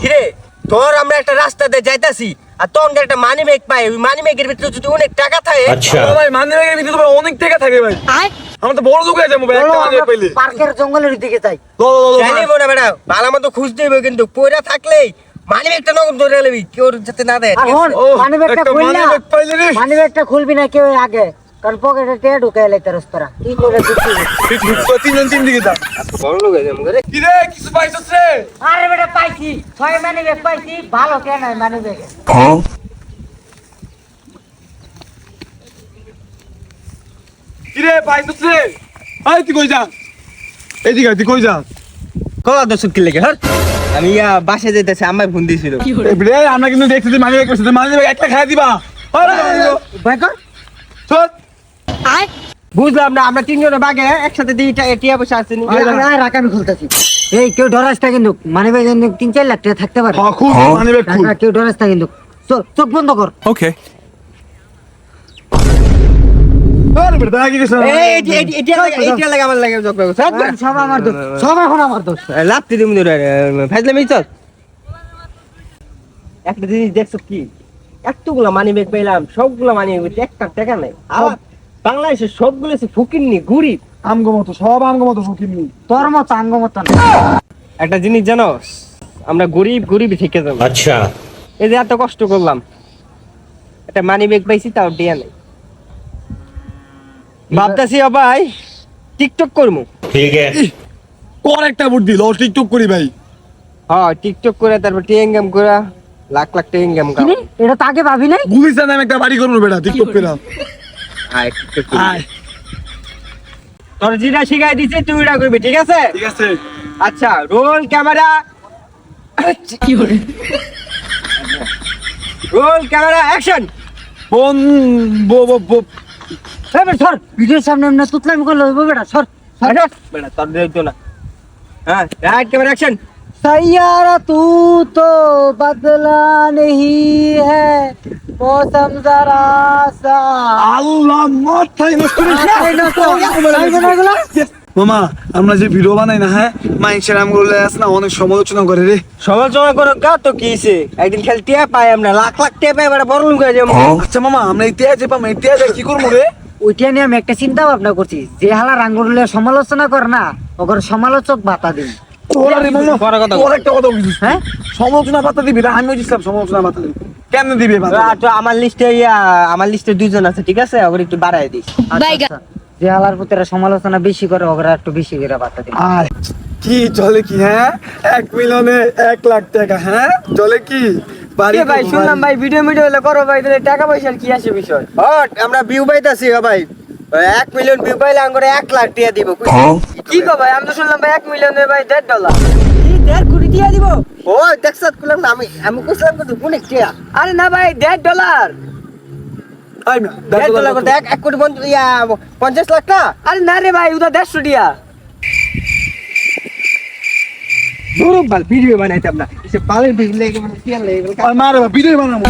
কিরে তোর আমরা একটা রাস্তাতে যাইতাছি আর তোর একটা মানি ব্যাগ পাই, ওই মানি ব্যাগের ভিতরে যদি অনেক টাকা থাকে। আচ্ছা ভাই মানি ব্যাগের ভিতরে তো অনেক টাকা থাকে ভাই। আমরা তো বড় লোক হয়ে যাবো ভাই, একটা মানি ব্যাগ পাইলে। পার্কের জঙ্গলের দিকে যাই। জানি বড় বেটা ভালো মতো খুঁজতে হইবে, কিন্তু পয়রা থাকলেই মানি ব্যাগটা নগদ ধরে নেবি, কেউ যাতে না দেয়। আর হন ও, মানি ব্যাগটা একটা খুলনা, মানি ব্যাগ পাইলে রে। মানি ব্যাগটা খুলবি না কেউ আগে, কারণ পকেটে টেয়া ঢুকাই লাইতে রাস্তারা কি করে দিচ্ছি। তুই তিনজন তিন দিকে যা। বড় লোক হয়ে যাবো রে। কি রে কিছু পাইছস রে? আরে বেটা পাইছি, 6 মানি ব্যাগ পাইছি, ভালো কেন মানি ব্যাগে। কি রে পাইছস রে? আই তুই কই যা? এদিকে তুই কই যা? কলা দর্শক কি লেগে হ্যাঁ, আমি বাসে যেতেছি, আমার ফোন দিয়েছিল। এই রে আমরা কিন্তু দেখছি তুই মানি ব্যাগ করছিস, মানি ব্যাগ একটা খাই দিবা। আরে ভাই কর চল। আয় বুঝলাম না, আমরা তিনজনে বাগে একসাথে দিয়ে টিয়া বসে আসছিনি। আয় রাখ আমি খুলতেছি। এই কেউ ডরাস না কিন্তু, মানি ব্যাগে 3-4 লাখ টাকা থাকতে পারে। হ্যাঁ খুব মানি ব্যাগ খুব। টাকা কেউ ডরাস না কিন্তু, চোখ বন্ধ কর। আরে বেটা কি কইছ? এটা লাগে আমার লাগে যোগ করো সব আমার দোষ, সব এখন আমার দোষ। লাপতি দিম ধরে ফাজলামি চল। একটা জিনিস দেখছো কি, এতগুলা মানি ব্যাগ পেলাম, সবগুলা মানি ব্যাগ একটা টাকা নাই। আবার বাংলাদেশের সবগুলো ফকিরনি গরিব। আমগো মতো সব আমগো মতো ফকিরনি। তোর মতো আঙ্গ মতো না। একটা জিনিস জানো, আমরা গরিবই থেকে যাবো। अच्छा এই যে এত কষ্ট করলাম, একটা মানি ব্যাগ পাইছি, তাও ডিয়া নাই। ভাবতেছি ভাই টিকটক করবো। ठीक है কর একটা বুদ্ধি ল টিকটক করি ভাই। হ্যাঁ টিকটক করে তারপর টিয়া ইনকাম করে লাখ লাখ টাকা ইনকাম কি রে? এটা তো আগে ভাবি নাই। গুলিস্তান নামে একটা বাড়ি করবো বেটা টিকটক করে। আয় তোর যেটা শিখাই দিচ্ছে তুই ওটা করবি, ঠিক আছে? ঠিক আছে। আচ্ছা roll camera, roll camera action. বোন বো বো বো এই বেটা সর, ভিডিওর সামনে এমনি তুতলামি করলে হইবো বেটা, সর। বেটা তোর দিতো না। হ্যাঁ রাইট ক্যামেরা অ্যাকশন। सैयारा तू तो बदला नहीं है, मौसम जरा सा। আল্লাহ মাথায় নষ্ট করে এই না তো, এই না এগুলা? মামা আমরা যে ভিডিও বানাই না, হ্যাঁ মাইনসের আমগুলো আছে না অনেক সমালোচনা করে রে। সমালোচনা করো গা তো কি হইছে, একদিন খালি টিয়া পাই, আমরা লাখ লাখ টিয়া পাই, এবার বড় লোক হয়ে যাবো। আচ্ছা মামা আমরা এই তেজ পাম, এই তেজ কি করবো রে? ওইটা নিয়ে আমি একটা চিন্তা ভাবনা করছি, যে হালা রাঙ্গুলে সমালোচনা কর না, ওগর সমালোচক বাতা দিন। তোরা রে মামা বড় কথা তোর একটা কথা বলছিস, হ্যাঁ? সমালোচনা পাতা দিবি না? আমিও দিছিলাম সমালোচনা পাতা দিবি, কেমনে দিবি পাতা? তো আমার লিস্টে দুইজন আছে, ঠিক আছে? ওগুলো একটু বাড়াই দিস। আচ্ছা, আচ্ছা। যে হালার পুতেরা সমালোচনা বেশি করে, ওগরা একটু বেশি করে বাতা দিন। আর কি চলে কি, হ্যাঁ 1 মিলিয়নে 1 লাখ টাকা, হ্যাঁ চলে কি? বাড়ি ভাই করবো, শুনলাম বাড়ি। ভাই ভিডিও হলে করো ভাই, তাহলে টাকা পয়সার কি আসে বিষয়? আমরা ভিউ পাইতাছি ভাই, 1 মিলিয়ন ভিউ পাইলে আমরা 1 লাখ টাকা দিব। কি গো ভাই, আমি তো শুনলাম ভাই 1 মিলিয়নে ভাই $1.5 কি 1.5 কোটি টাকা দিব। ও দেখছাত করলাম না, আমি কইছিলাম কত অনেক টাকা। আরে না ভাই $1.5 আই না $1.5 করতে 1 কোটি 50 লাখ না। আরে না রে ভাই, ওটা 150 টাকা। দূর বাল ভিডিও বানাইতাম না, এসে বালের ভিডিও লাগে মানে কি লাগে মারে ভিডিও বানাবো।